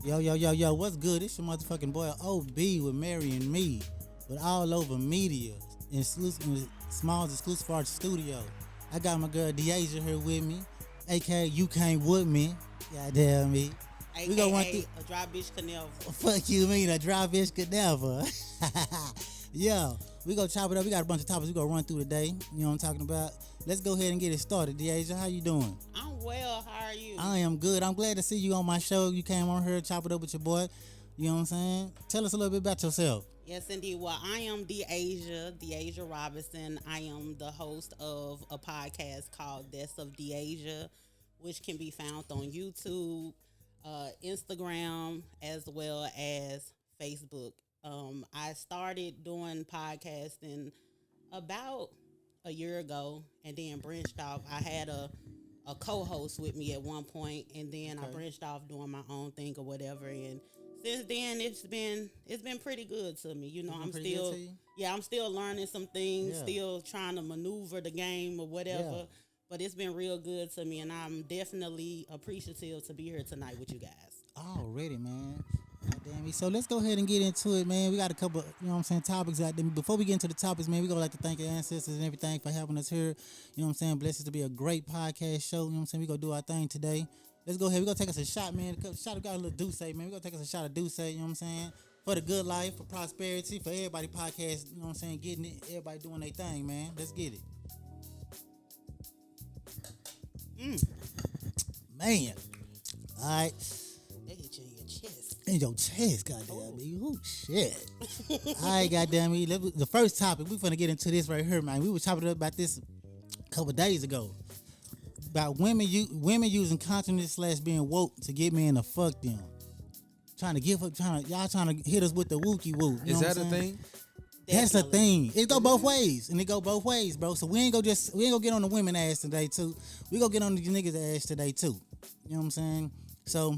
Yo, what's good? It's your motherfucking boy OB with Mary and Me, with all over media, exclusive, Smalls Exclusive Arts Studio. I got my girl Dasia here with me, aka You Came With Me. Goddamn me. We gonna run through a dry bitch could never. Fuck you, mean a dry bitch could never. Yo, we gonna chop it up. We got a bunch of topics we gonna run through today. You know what I'm talking about? Let's go ahead and get it started. Dasia, how you doing? I'm well. How are you? I am good. I'm glad to see you on my show. You came on here, chop it up with your boy. You know what I'm saying? Tell us a little bit about yourself. Yes, indeed. Well, I am Dasia Robinson. I am the host of a podcast called Deaths of Dasia, which can be found on YouTube, Instagram, as well as Facebook. I started doing podcasting about a year ago and then branched off. I had a co-host with me at one point, and then I branched off doing my own thing or whatever. And since then, it's been pretty good to me. You know, I'm still learning some things, still trying to maneuver the game or whatever. Yeah. But it's been real good to me, and I'm definitely appreciative to be here tonight with you guys. Already, man. Damn me. So let's go ahead and get into it, man. We got a couple, you know what I'm saying, topics out there. Before we get into the topics, man, we gonna like to thank our ancestors and everything for having us here. You know what I'm saying? Blessed to be a great podcast show. You know what I'm saying? We gonna do our thing today. Let's go ahead. We gonna take us a shot, man. We got a little Douce, man. We gonna take us a shot of Douce, you know what I'm saying? For the good life, for prosperity, for everybody podcast, you know what I'm saying, getting it, everybody doing their thing, man. Let's get it. Man. All right. They hit you in your chest. In your chest, goddamn me. Oh, shit. All right, goddamn me. The first topic, we finna get into this right here, man. We were talking about this a couple days ago. About women using consciousness / being woke to get men to fuck them. Y'all trying to hit us with the wookie woo. Is that a thing? That's a thing. It go both ways, and it go both ways, bro. So we ain't gonna get on the women ass today too. We gonna get on the niggas ass today too. You know what I'm saying? So,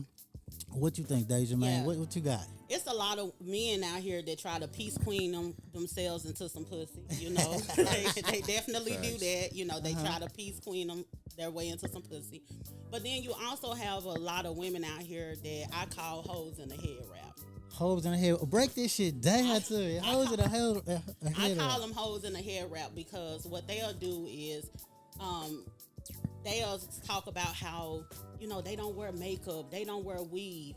what you think, Dasia, man? Yeah. What you got? It's a lot of men out here that try to peace queen themselves into some pussy. You know, they definitely do that. You know, they try to peace queen their way into some pussy. But then you also have a lot of women out here that I call hoes in the head wrap. Hoes in the head. Break this shit down to me. Hoes in the head I call wrap. them hoes in the head wrap because what they'll do is they'll talk about how, you know, they don't wear makeup, they don't wear weave.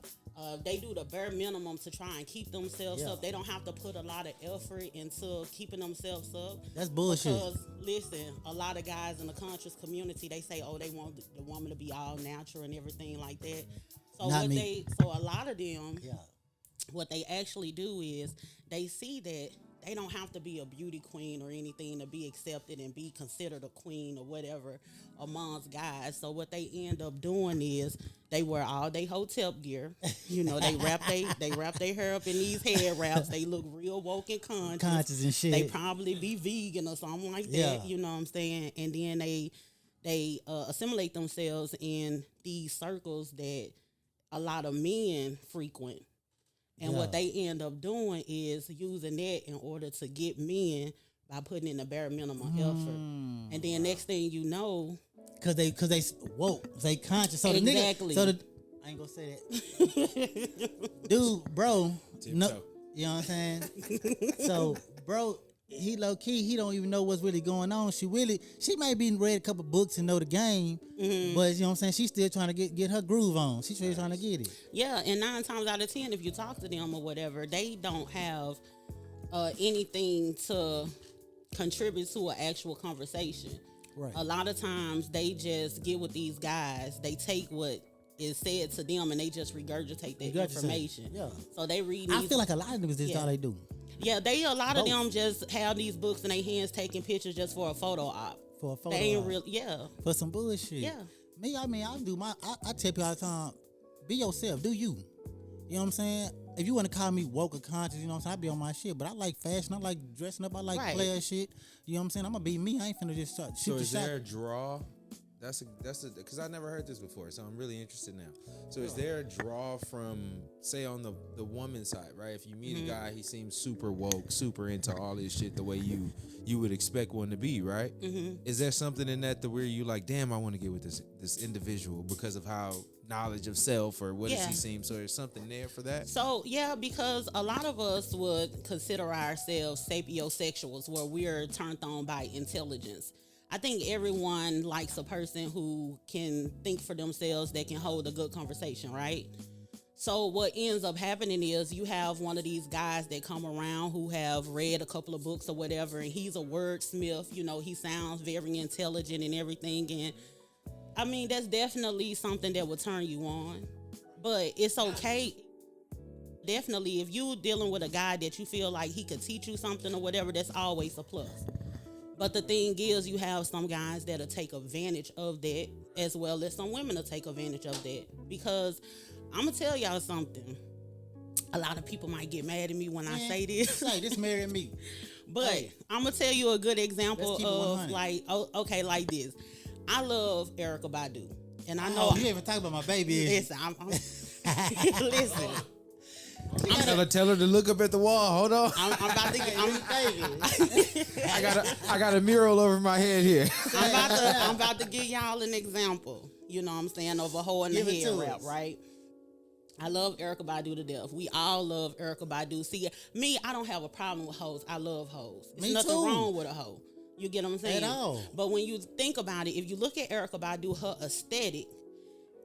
They do the bare minimum to try and keep themselves up. They don't have to put a lot of effort into keeping themselves up. That's bullshit. Because, listen, a lot of guys in the conscious community, they say, oh, they want the woman to be all natural and everything like that. So so a lot of them, what they actually do is they see that they don't have to be a beauty queen or anything to be accepted and be considered a queen or whatever amongst guys. So what they end up doing is they wear all their hotel gear. You know, they wrap their hair up in these head wraps. They look real woke and conscious and shit. They probably be vegan or something like that. Yeah. You know what I'm saying? And then they assimilate themselves in these circles that a lot of men frequent. And what they end up doing is using that in order to get men by putting in the bare minimum effort. And then next thing you know, cause they woke, they conscious. So exactly. The nigga, I ain't gonna say that, dude, bro. No, you know what I'm saying. So, bro, he low key, he don't even know what's really going on. She may be read a couple books and know the game, but you know what I'm saying, she's still trying to get her groove on. She's still trying to get it. Yeah, and 9 times out of 10, if you talk to them or whatever, they don't have anything to contribute to an actual conversation. Right. A lot of times they just get with these guys, they take what is said to them and they just regurgitate that information. Yeah. So they read. I feel like a lot of niggas this all they do. Yeah, a lot of them just have these books in their hands taking pictures just for a photo op. For a photo they ain't op. real, For some bullshit. Yeah. Me, I tell people all the time, be yourself, do you. You know what I'm saying? If you want to call me woke or conscious, you know what I'm saying, I be on my shit. But I like fashion, I like dressing up, I like player shit. You know what I'm saying? I'm gonna be me. I ain't finna just shoot the shot. So is there a draw That's because I never heard this before, so I'm really interested now. So is there a draw from, say, on the woman's side, right? If you meet a guy, he seems super woke, super into all this shit the way you would expect one to be, right? Is there something in that where you like, damn, I want to get with this individual because of how knowledge of self or what does he seem? So there's something there for that? So, yeah, because a lot of us would consider ourselves sapiosexuals, where we're turned on by intelligence. I think everyone likes a person who can think for themselves, that can hold a good conversation, right? So what ends up happening is you have one of these guys that come around who have read a couple of books or whatever, and he's a wordsmith. You know, he sounds very intelligent and everything. And I mean, that's definitely something that will turn you on. But it's okay. Definitely, if you're dealing with a guy that you feel like he could teach you something or whatever, that's always a plus. But the thing is, you have some guys that'll take advantage of that, as well as some women will take advantage of that. Because I'm going to tell y'all something. A lot of people might get mad at me when I say this. Hey, this married me. But I'm going to tell you a good example of, like, okay, like this. I love Erykah Badu. And I know... you ain't even talking about my baby. Listen, listen. Tell her to look up at the wall. Hold on. I'm about to get... I got a mural over my head here. I'm about to give y'all an example. You know what I'm saying? Of a hole in the head rap, right? I love Erykah Badu to death. We all love Erykah Badu. See, me, I don't have a problem with hoes. I love hoes. There's nothing wrong with a hoe. You get what I'm saying? At all. But when you think about it, if you look at Erykah Badu, her aesthetic,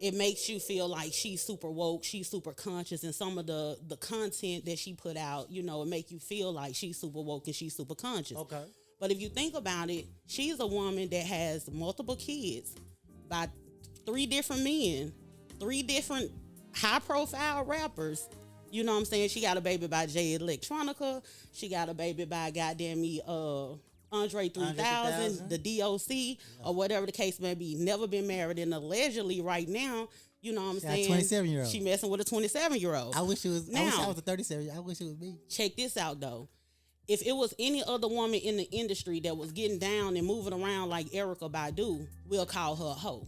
it makes you feel like she's super woke, she's super conscious, and some of the content that she put out, you know, it make you feel like she's super woke and she's super conscious. Okay. But if you think about it, she's a woman that has multiple kids by 3 different men, 3 different high-profile rappers. You know what I'm saying? She got a baby by Jay Electronica. She got a baby by Andre 3000, the DOC, or whatever the case may be. Never been married, and allegedly right now, you know what I'm saying? 27-year-old. She messing with a 27-year-old. I wish it was. Now, I wish I was a 37. I wish it was me. Check this out though. If it was any other woman in the industry that was getting down and moving around like Erykah Badu, we'll call her a hoe.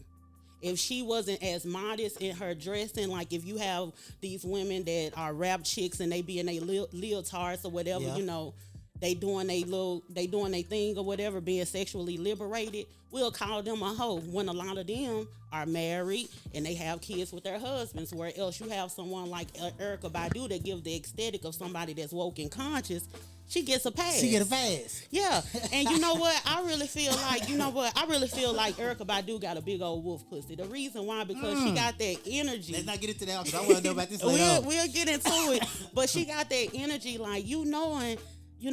If she wasn't as modest in her dressing, like if you have these women that are rap chicks and they be in their leotards or whatever, you know, they doing their thing or whatever, being sexually liberated, we'll call them a hoe, when a lot of them are married and they have kids with their husbands, where else you have someone like Erykah Badu that gives the aesthetic of somebody that's woke and conscious. She gets a pass. She get a pass. Yeah. And you know what? I really feel like Erykah Badu got a big old wolf pussy. The reason why, because she got that energy. Let's not get into that, because I want to know about this later on. We'll get into it. But she got that energy, like, you know what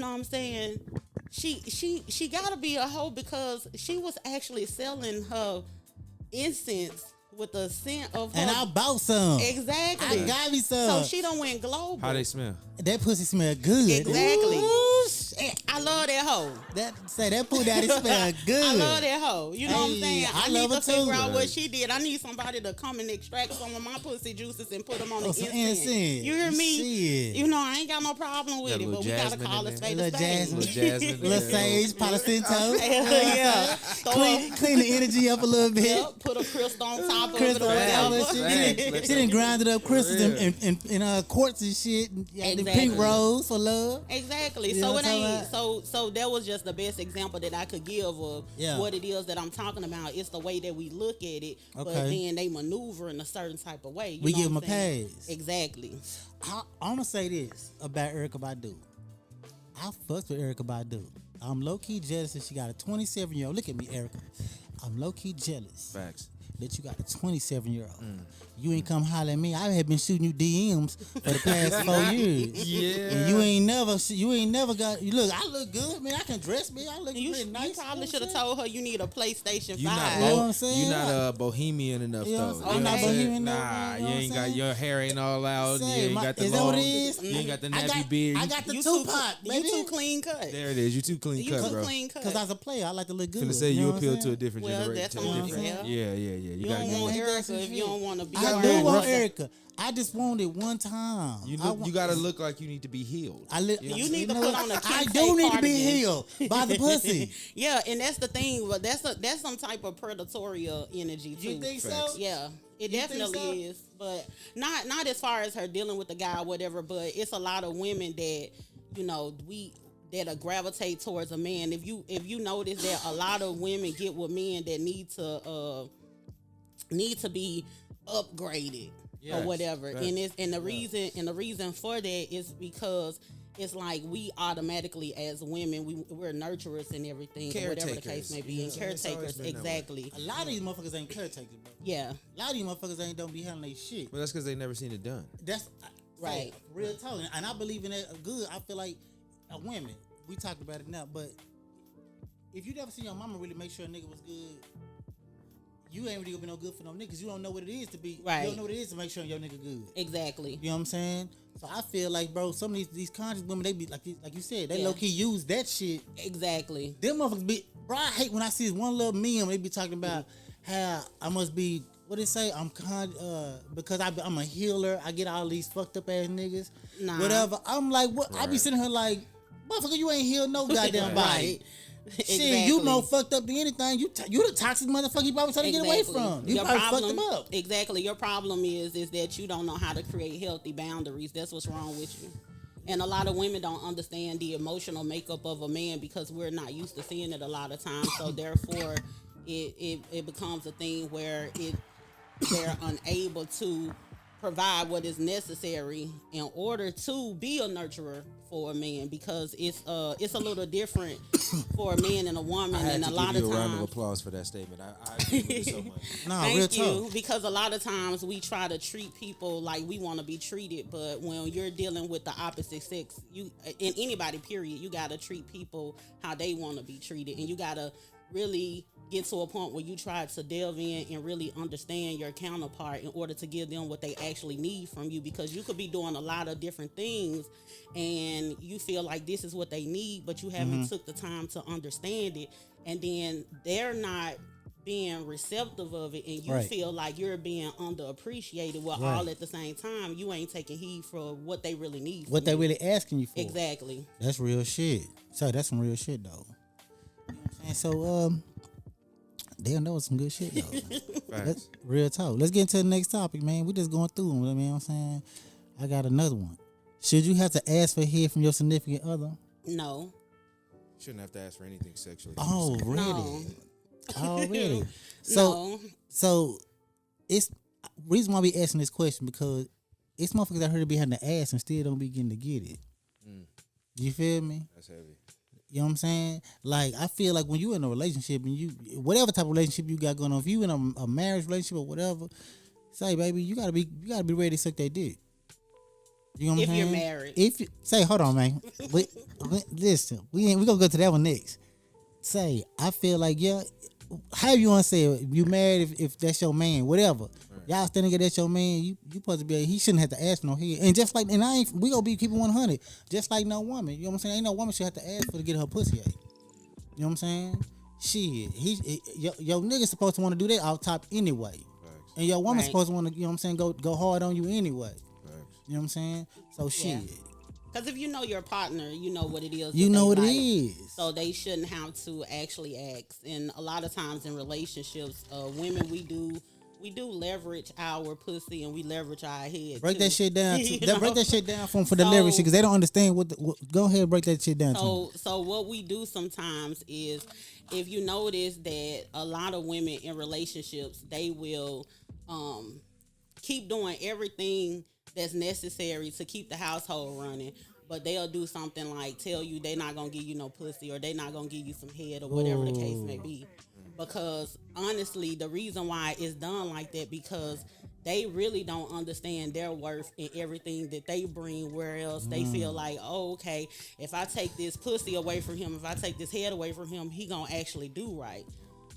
I'm saying? She got to be a hoe, because she was actually selling her incense with the scent of her. And I bought some. Exactly. I got me some. So she done went global. How they smell? That pussy smell good. Exactly. Ooh, shit. I love that hoe. That poo daddy smell good. I love that hoe. You know what I'm saying? I need love to her too. figure out what she did. I need somebody to come and extract some of my pussy juices and put them on the incense. You hear me? Shit. You know, I ain't got no problem with it, but we gotta call it spade a spade. Little Jasmine. Little sage, Palo Santo. Yeah. Clean the energy up a little bit. Yep, put a crystal on top of it Crystal, or whatever. she didn't grind it up crystals and quartz and shit. And the pink rose for love. Exactly. You So know it what I'm ain't. So that was just the best example that I could give of what it is that I'm talking about. It's the way that we look at it, but then they maneuver in a certain type of way. We give them a pass. Exactly. I'm gonna say this about Erykah Badu. I fucked with Erykah Badu. I'm low key jealous that she got a 27-year-old. Look at me, Erykah. I'm low key jealous. Facts. That you got a 27-year-old. You ain't come holler at me. I have been shooting you DMs for the past 4 years. Yeah. And you ain't never got. Look, I look good, man. I can dress me. I look pretty nice. You probably should have told her you need a PlayStation 5. You know what I'm saying? You're not bohemian enough, though. I'm not bohemian enough. Nah, You know you what ain't I'm got saying? your hair ain't all out. You ain't got the is that long. what it is? You ain't got the nappy beard. I got the You Tupac, baby. You too clean cut. There it is. You too clean cut, bro. Clean cut. Because as a player, I like to look good. Gonna say know you what I'm appeal saying? to a different Well, generation. that's on Yeah. Yeah, You gotta don't get want with it. Erica if you don't want to be I around do want her. Erica. I just want it one time. You gotta look like you need to be healed. You need to know put what? on a I Kim do K need to be cardigan. healed by the pussy. Yeah, and that's the thing. But that's some type of predatory energy too. You think so? Facts. Yeah, it You think definitely so? is. But not as far as her dealing with the guy or whatever. But it's a lot of women that that'll gravitate towards a man. If you notice that a lot of women get with men that need to be upgraded or whatever. Yes. And the reason for that is because it's like we automatically as women we're nurturers and everything, or whatever the case may be, and It's always caretakers. been that way. Exactly. A lot of these motherfuckers ain't caretakers, bro. Yeah. A lot of these motherfuckers don't be handling their shit. But that's because they never seen it done. That's Right. real talk, and I believe in that good. I feel like women. We talked about it now, but if you never seen your mama really make sure a nigga was good, you ain't really gonna be no good for no niggas. You don't know what it is to be. Right. You don't know what it is to make sure your nigga good. Exactly. You know what I'm saying? So I feel like, bro, some of these conscious women, they be like you said, they Yeah. low key use that shit. Exactly. Them motherfuckers be, bro. I hate when I see this one little meme. They be talking about how I must be. What they say? I'm because I'm a healer. I get all these fucked up ass niggas. Nah. Whatever. I'm like, what? I be Right. sitting here like, motherfucker, you ain't healed no goddamn body. Right. Shit, you more fucked up than anything. You the toxic motherfucker you probably trying to get away from. You Your probably problem, fucked them up. Exactly. Your problem is that you don't know how to create healthy boundaries. That's what's wrong with you. And a lot of women don't understand the emotional makeup of a man because we're not used to seeing it a lot of times. So therefore, it becomes a thing where they're unable to provide what is necessary in order to be a nurturer for a man, because it's a little different for a man and a woman. I had And to a lot give of you a round of times, applause for that statement. I agree with it so much. Nah, real thank you, talk. because a lot of times we try to treat people like we want to be treated, but when you're dealing with the opposite sex, you in anybody period, you got to treat people how they want to be treated, and you got to really get to a point where you try to delve in and really understand your counterpart in order to give them what they actually need from you, because you could be doing a lot of different things and you feel like this is what they need, but you haven't took the time to understand it, and then they're not being receptive of it, and you Right. feel like you're being underappreciated, while Right. all at the same time you ain't taking heed for what they really need from What they you. really asking you for. Exactly. That's real shit. So that's some real shit though. You know what I'm saying? So damn, that was some good shit though. That's real talk. Let's get into the next topic, man. We just going through them. You know what I'm saying? I got another one. Should you have to ask for head from your significant other? No. Shouldn't have to ask for anything sexually. Already. No. Already. So No. so it's reason why we asking this question, because it's motherfuckers out here to be having to ask and still don't be getting to get it. You feel me? That's heavy. You know what I'm saying? Like, I feel like when you in a relationship and you, whatever type of relationship you got going on, if you in a marriage relationship or whatever, say, baby, you gotta be ready to suck that dick. You know what I'm If saying? you're married. If you say, hold on, man. Listen, we gonna go to that one next. Say, I feel like, yeah, how you wanna say it? You married if that's your man, whatever. Y'all standing there, that's your man. You supposed to be. He shouldn't have to ask for no head. And just like, and we gonna be keeping 100. Just like no woman. You know what I'm saying? Ain't no woman should have to ask for to get her pussy ate. You know what I'm saying? Shit, your nigga supposed to want to do that off top anyway. Facts. And your woman Right. supposed to want to, you know what I'm saying, go hard on you anyway. Facts. You know what I'm saying? So shit. Because if you know your partner, you know what it is. You that know they what it like. is. So they shouldn't have to actually ask. And a lot of times in relationships, women, we do leverage our pussy and we leverage our head. Break too. that shit down. You Break know? that shit down for the So- leverage shit, because they don't understand what. Go ahead, and break that shit down. to them. So what we do sometimes is, if you notice that a lot of women in relationships, they will keep doing everything that's necessary to keep the household running, but they'll do something like tell you they're not gonna give you no pussy, or they're not gonna give you some head, or whatever the case may be. Because honestly, the reason why it's done like that, because they really don't understand their worth and everything that they bring, where else they feel like, oh, okay, if I take this pussy away from him, if I take this head away from him, he gonna actually do right.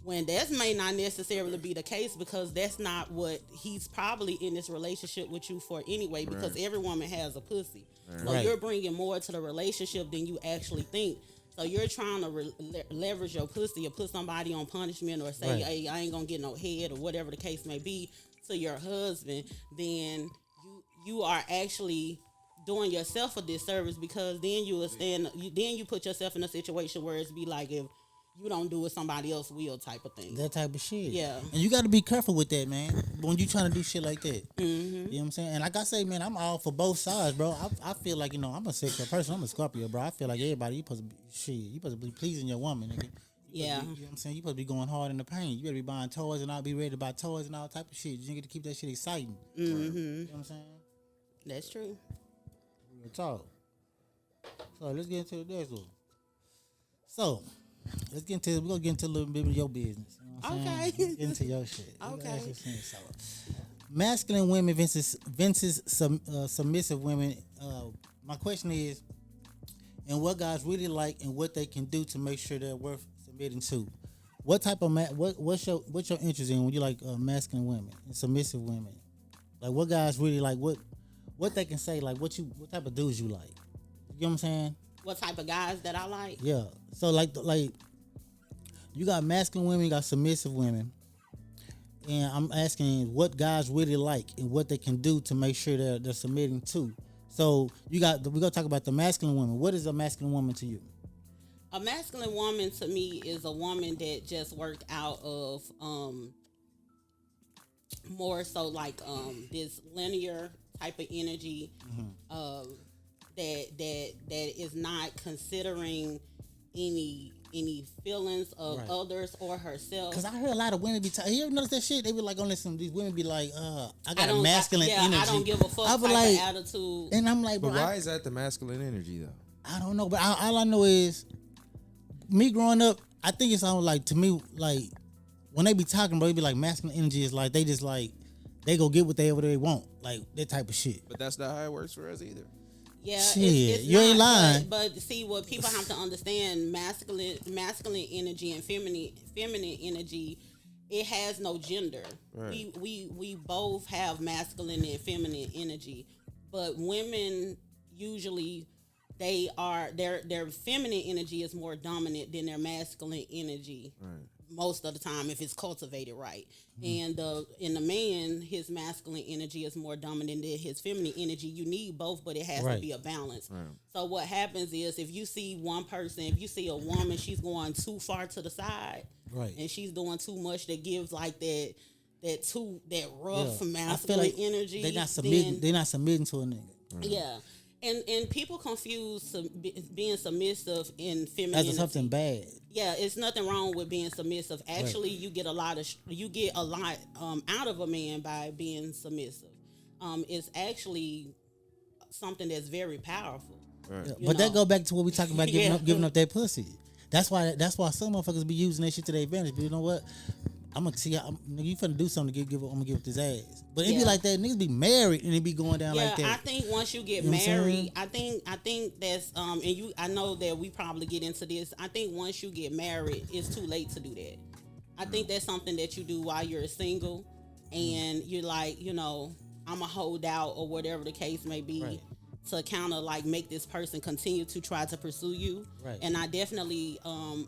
When that may not necessarily be the case, because that's not what he's probably in this relationship with you for anyway, because every woman has a pussy. So Right. you're bringing more to the relationship than you actually think. So you're trying to leverage your pussy or put somebody on punishment or say, Right. hey, I ain't gonna get no head or whatever the case may be to your husband, then you are actually doing yourself a disservice, because then then you put yourself in a situation where it's be like, if you don't do it, somebody else will, type of thing. That type of shit. Yeah. And you got to be careful with that, man. When you trying to do shit like that. Mm-hmm. You know what I'm saying? And like I say, man, I'm all for both sides, bro. I feel like, I'm a sexual person. I'm a Scorpio, bro. I feel like everybody, you supposed to be, you supposed to be pleasing your woman, nigga. Yeah. You know what I'm saying? You supposed to be going hard in the paint. You better be buying toys and I'll be ready to buy toys and all type of shit. You get to keep that shit exciting. Mm-hmm. You know what I'm saying? That's true. Real talk. So let's get into the next one. So we're gonna get into a little bit of your business. You know what I'm saying? Get into your shit. Okay. So, masculine women versus submissive women. My question is, and what guys really like and what they can do to make sure they're worth submitting to. What type of what's your interest in when you like masculine women and submissive women? Like what guys really like? What they can say? Like what type of dudes you like? You know what I'm saying? What type of guys that I like? Yeah. So like you got masculine women, you got submissive women, and I'm asking what guys really like and what they can do to make sure they're submitting to. So we're gonna talk about the masculine woman. What is a masculine woman to you? A masculine woman to me is a woman that just worked out of more so like this linear type of energy, that is not considering any feelings of others or herself. Because I heard a lot of women be you ever notice that shit? They be like, listen, these women be like, I got a masculine energy. I don't give a fuck type of attitude. And I'm like, bro, but why is that the masculine energy though? I don't know, but all I know is me growing up, I think it's all like, to me, like when they be talking, bro, it be like masculine energy is like they just like they go get whatever they want, like that type of shit. But that's not how it works for us either. Yeah, shit, it's you ain't lying. But see, what people have to understand: masculine energy and feminine energy, it has no gender. Right. We both have masculine and feminine energy, but women usually their feminine energy is more dominant than their masculine energy. Right. Most of the time, if it's cultivated right. And the man, his masculine energy is more dominant than his feminine energy. You need both, but it has to be a balance. Right. So what happens is, if you see if you see a woman, she's going too far to the side, and she's doing too much that gives like that rough masculine like energy. They're not submitting to a nigga. Right. Yeah. And people confuse being submissive and femininity as something bad. Yeah, it's nothing wrong with being submissive. Actually, you get a lot out of a man by being submissive. It's actually something that's very powerful. Right. Yeah, but that go back to what we talking about, giving up that pussy. That's why some motherfuckers be using that shit to their advantage. But you know what? I'm gonna see. You finna do something to I'm gonna give up this ass. But it be like that. Niggas be married and it be going down like that. Yeah, I think once you get married, I think that's I know that we probably get into this. I think once you get married, it's too late to do that. I think that's something that you do while you're single, and you're like, I'm a hold out or whatever the case may be. Right. To kind of like make this person continue to try to pursue you. Right. And I definitely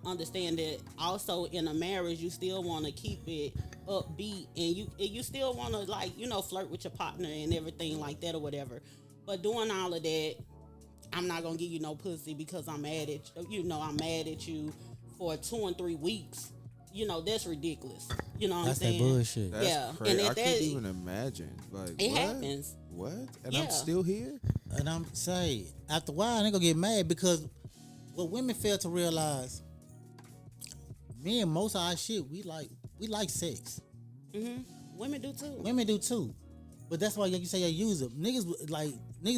understand that also in a marriage, you still want to keep it upbeat, and you still want to like, flirt with your partner and everything like that or whatever. But doing all of that, I'm not going to give you no pussy because I'm mad at you. I'm mad at you for 2 and 3 weeks. That's ridiculous. You know what I'm saying? That's that bullshit. That's crazy. And I couldn't even imagine. Like, it happens. What? And I'm still here? And I'm saying, after a while, they gonna get mad because what women fail to realize, me and most of our shit, we like sex. Mm-hmm. Women do too. But that's why, like you say, you use it. Niggas,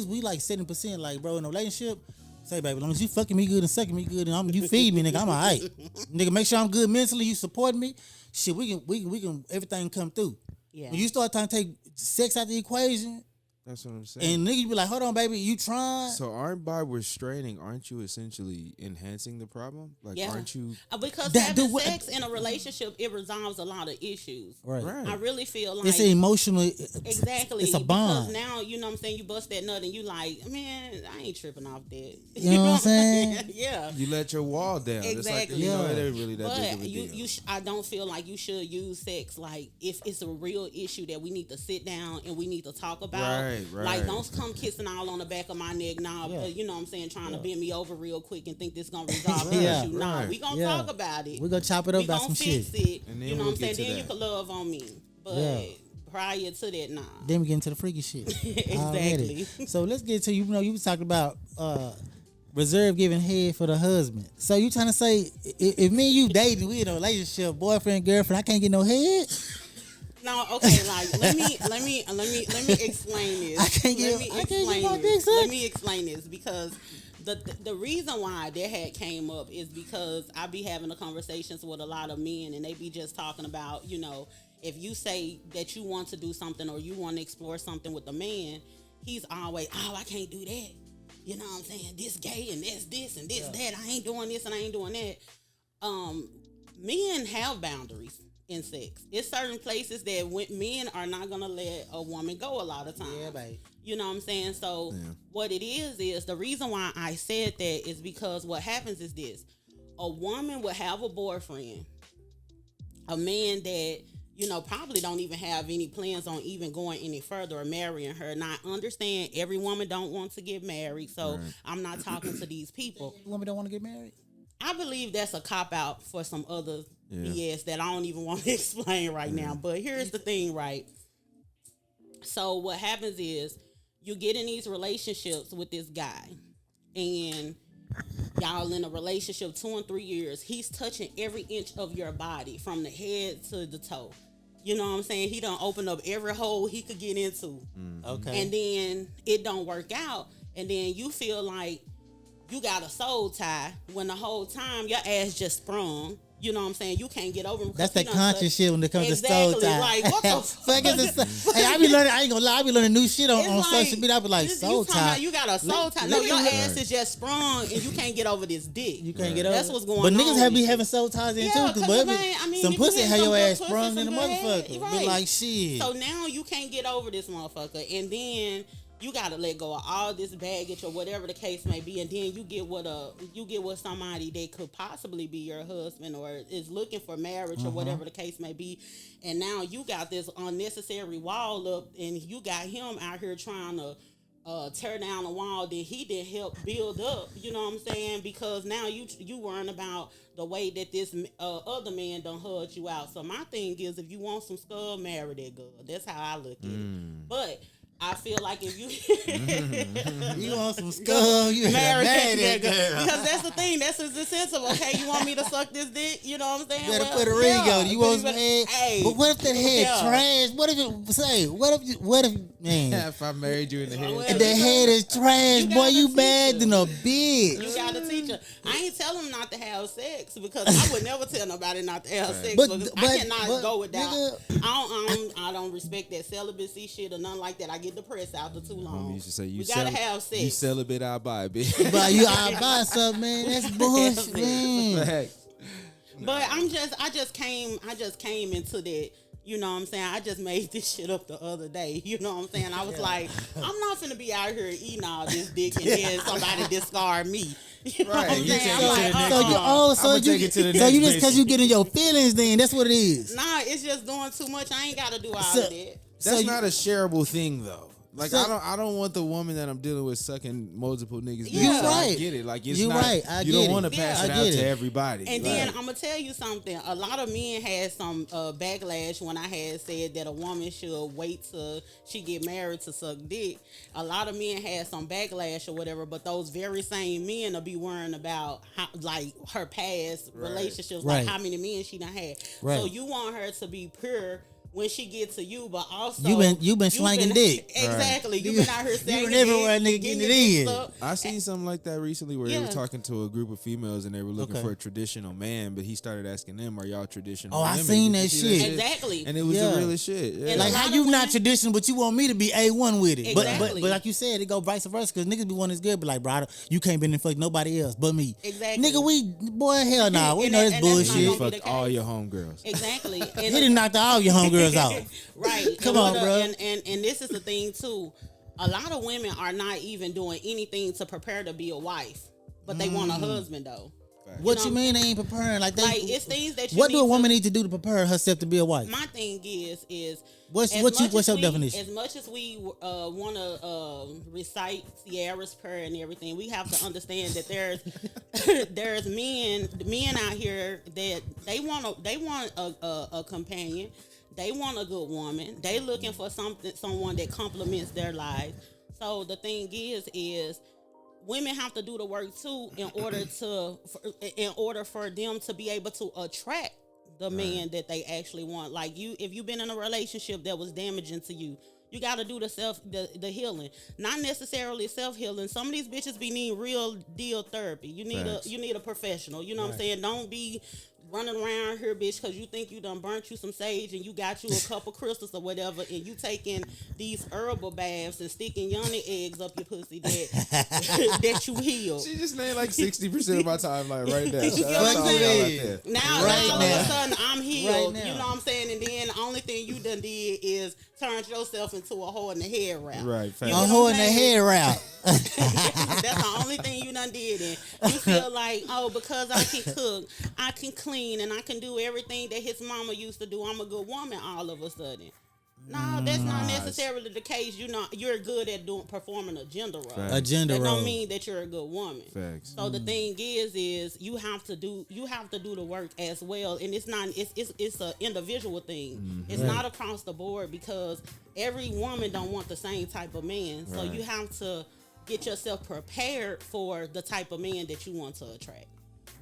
we like 70%. Like, bro, in a relationship, say, baby, as long as you fucking me good and sucking me good and you feed me, nigga, I'm alright. Nigga, make sure I'm good mentally. You support me. Shit, we can everything come through. Yeah. When you start trying to take sex out the equation, That's what I'm saying. And niggas be like, hold on, baby, you trying? So by restraining, aren't you essentially enhancing the problem? Like, Yeah. aren't you? Because That- having dude, what- sex in a relationship, it resolves a lot of issues. Right. I really feel like It's an emotional. exactly. It's a bond. Because now, you know what I'm saying, you bust that nut and you like, man, I ain't tripping off that. You know what I'm saying? Yeah. You let your wall down. It's like, Exactly. you know, Yeah. it ain't really that big But of a deal. I don't feel like you should use sex like if it's a real issue that we need to sit down and we need to talk about. Right. Like, don't come kissing all on the back of my neck now. Yeah. You know what I'm saying? Trying to bend me over real quick and think this gonna resolve the Yeah. issue. Nah, Right. we gonna Yeah. talk about it. We gonna chop it up We about gonna some fix shit. it. And then You know we'll what I'm saying? get to Then you that. can love on me. But Yeah. prior to that, nah. Then we get into the freaky shit. Exactly. Already. So let's get to, you know, you was talking about reserve giving head for the husband. So you trying to say if me and you dating, we in a relationship, boyfriend, girlfriend, I can't get no head? No, okay, like let me explain this. I can't get my dick sucked. Let me explain this because the reason why that had came up is because I be having the conversations with a lot of men and they be just talking about, you know, if you say that you want to do something or you want to explore something with a man, he's always, oh, I can't do that. You know what I'm saying? This gay and that's this and this that. I ain't doing this and I ain't doing that. Men have boundaries in sex. It's certain places that men are not gonna let a woman go a lot of times. Yeah, babe. You know what I'm saying? So what it is the reason why I said that is because what happens is this. A woman will have a boyfriend, a man that, you know, probably don't even have any plans on even going any further or marrying her. And I understand every woman don't want to get married, so I'm not talking to these people. Women don't want to get married? I believe that's a cop-out for some other BS that I don't even want to explain right now. But here's the thing, right? So what happens is you get in these relationships with this guy and y'all in a relationship 2 and 3 years. He's touching every inch of your body from the head to the toe. You know what I'm saying? He done opened up every hole he could get into. Okay. And then it don't work out. And then you feel like you got a soul tie when the whole time your ass just sprung. You know what I'm saying? You can't get over him. That's that conscious shit when it comes to soul Exactly. tie. Like, what the fuck is this? Hey, I be learning. I ain't gonna lie. I be learning new shit on It's social media. I be like, you soul talking tie. about you got a soul tie. No, let me your look- ass is just sprung and you can't get over this dick. You can't get over. That's what's going but on. But niggas have be with having you. soul ties in Yeah, too. 'cause But man, I mean, some you pussy get have some your good ass pussy, sprung some in the good head. motherfucker. Right. Be like, shit. So now you can't get over this motherfucker, and then you gotta let go of all this baggage or whatever the case may be, and then you get with somebody that could possibly be your husband or is looking for marriage or whatever the case may be, and now you got this unnecessary wall up, and you got him out here trying to tear down a wall that he didn't help build up. You know what I'm saying? Because now you worrying about the way that this other man done hugged you out. So my thing is, if you want some skull, marry that girl. That's how I look at it. But I feel like if you You want some skull, you marry marry that that girl. girl. Because that's the thing. That's the sense of, okay, you want me to suck this dick? You know what I'm saying? You better Well, put a ring yeah, on it. You want some better- head? Hey, But what if that head yeah. trash? What if it say? What if man? If I married you in the head, Well, If the head is trash, You boy, gotta you teach bad her. than a bitch. You gotta teach her. I ain't telling them not to have sex because I would never tell nobody not to have sex. But- Because but- I cannot but, go without. nigga- I don't respect that celibacy shit or nothing like that. I get depressed after too long. Homie used to say, we gotta have sex. You celibate, I'll buy, bitch. But you I buy something, man. That's bullshit, man. Facts. But I just came into that. You know what I'm saying? I just made this shit up the other day. You know what I'm saying? I was like, I'm not finna be out here eating all this dick and then somebody discard me. You know Right, what I'm you saying? take I'm it to like, the next So you I'ma take it to the so next you just because bitch. you get in your feelings, then that's what it is. Nah, it's just doing too much. I ain't gotta do all So- of that. That's you- not a shareable thing, though. Like, So- I don't want the woman that I'm dealing with sucking multiple niggas. You dick. So I right. get it. Like, it's You not. right. I You get don't it. want to pass Yeah. it I out get to it. And everybody. Like, then I'm gonna tell you something. A lot of men had some backlash when I had said that a woman should wait till she get married to suck dick. A lot of men had some backlash or whatever, but those very same men will be worrying about like her past relationships, Right. like how many men she done had. Right. So you want her to be pure when she get to you, but also you been slanging dick. Exactly. You've been out here slanging been everywhere, dick, nigga, getting it in. stuff. I seen something like that recently where they were talking to a group of females and they were looking for a traditional man, but he started asking them, "Are y'all traditional?" Oh, I women? seen Did you that see shit. Exactly. And it was the realest shit. Yeah. And Like how you not traditional, but you want me to be A1 with it. Exactly. But like you said, it go vice versa because niggas be wanting this good, but like, bro, you can't been in fuck nobody else but me. Exactly. Nigga, boy, hell nah. We And know that- this and that's not bullshit. gonna be Fuck the all case. your homegirls. Exactly. And He done knocked all your homegirls out. Right. Come on, bro. And this is the thing too. A lot of women are not even doing anything to prepare to be a wife, but they want a husband though. What you mean they ain't preparing? Like it's things that you what need do a woman need to do to prepare herself to be a wife? My thing is What's as your much as definition? As much as we want to recite Sierra's prayer and everything, we have to understand that there's men out here that they want a companion. They want a good woman. They looking for someone that complements their life. So the thing is women have to do the work too in order for them to be able to attract the man that they actually want. Like if you've been in a relationship that was damaging to you, you got to do the healing, not necessarily self-healing. Some of these bitches be needing real deal therapy. You need a professional. You know what I'm saying? Don't be running around here, bitch, because you think you done burnt you some sage and you got you a couple crystals or whatever, and you taking these herbal baths and sticking yoni eggs up your pussy that you heal. She just named like 60% of my timeline right now. You Shout know out what to I'm all y'all saying? out there. Now, Right all now. of a sudden, I'm healed. Right now. You know what I'm saying? And then the only thing you done did is turned yourself into a whore in the head wrap. Right. You A know what whore I'm in the saying? head route. That's the only thing you done did. And you feel like, oh, because I can cook, I can clean, and I can do everything that his mama used to do, I'm a good woman all of a sudden. No, that's not necessarily the case. You're good at performing a gender role. Facts. A gender That role. don't mean that you're a good woman. Facts. So the thing is you have to do the work as well, and it's an individual thing. It's not across the board because every woman don't want the same type of man. So you have to get yourself prepared for the type of man that you want to attract.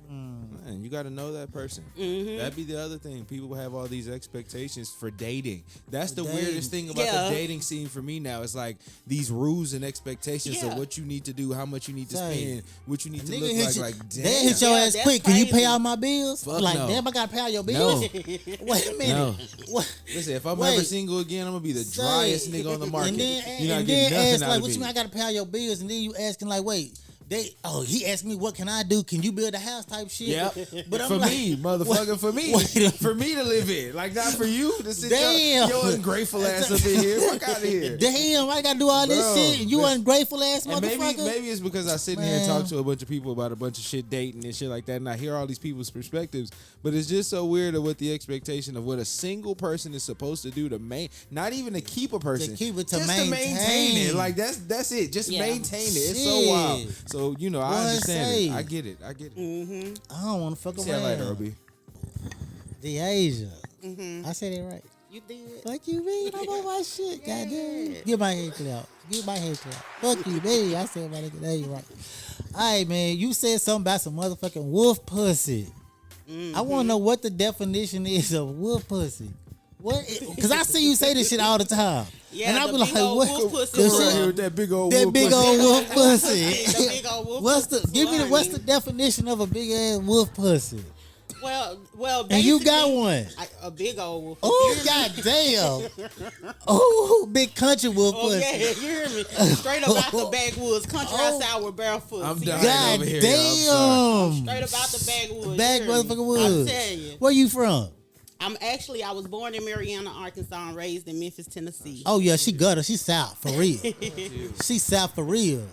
Man, you got to know that person. Mm-hmm. That'd be the other thing. People have all these expectations for dating. That's the dating. weirdest thing about the dating scene for me now. It's like these rules and expectations of what you need to do, how much you need to spend, what you need to look like. Like, damn. They hit your ass that's quick. Can you pay crazy. all my bills? Fuck like, no. damn, I gotta pay all your bills. No. Wait a minute. No. What? Listen, if I'm Wait. ever single again, I'm gonna be the driest nigga on the market. And then, You're not and getting then nothing ask out like, of what me. you mean? I gotta pay all your bills, and then you asking like, wait. He asked me what can I do? Can you build a house type shit? Yep. But I'm for like, me, motherfucker, for me. Wait a- For me to live in. Like, not for you to sit Damn. your ungrateful ass up in here. Fuck out of here. Damn, I gotta do all this Bro, shit. And you listen. ungrateful ass And motherfucker. maybe it's because I sit in here and Man. talk to a bunch of people about a bunch of shit dating and shit like that, and I hear all these people's perspectives. But it's just so weird of what the expectation of what a single person is supposed to do to not even to keep a person, keep it, to just maintain. to maintain it. Like that's it. Just Yeah. maintain it. It's Shit. so wild. So I What understand say? it. I get it. Mm-hmm. I don't want to fuck See you around. later, Obi. Dasia. Mm-hmm. I said it right. You did. Fuck you, man. I'm on my shit. Goddamn. Get my head clear out. Get my head clear out. Fuck you, man. I said my nigga. There you right. All right, man. You said something about some motherfucking wolf pussy. I want to know what the definition is of wolf pussy. What? Because I see you say this shit all the time. Yeah, and I the be big like, old what? wolf pussy. the Right shit- here with that big old that wolf big pussy. old wolf pussy. The big old wolf What's the? pussy Give me the. What's the slimy. definition of a big ass wolf pussy? Well, And you got basically, one. a big old wolf. Oh goddamn! Oh, big country wolf Oh pussy. yeah, you hear me? Straight up out the backwoods, country Oh. outside with barefoot. I'm See, dying God over here. Yo. I'm sorry. damn! Straight up out the backwoods. Back you hear me? motherfucking woods. I'm telling you. Where you from? I was born in Marianna, Arkansas, and raised in Memphis, Tennessee. Oh yeah, she gutter. She south for real. She south for real.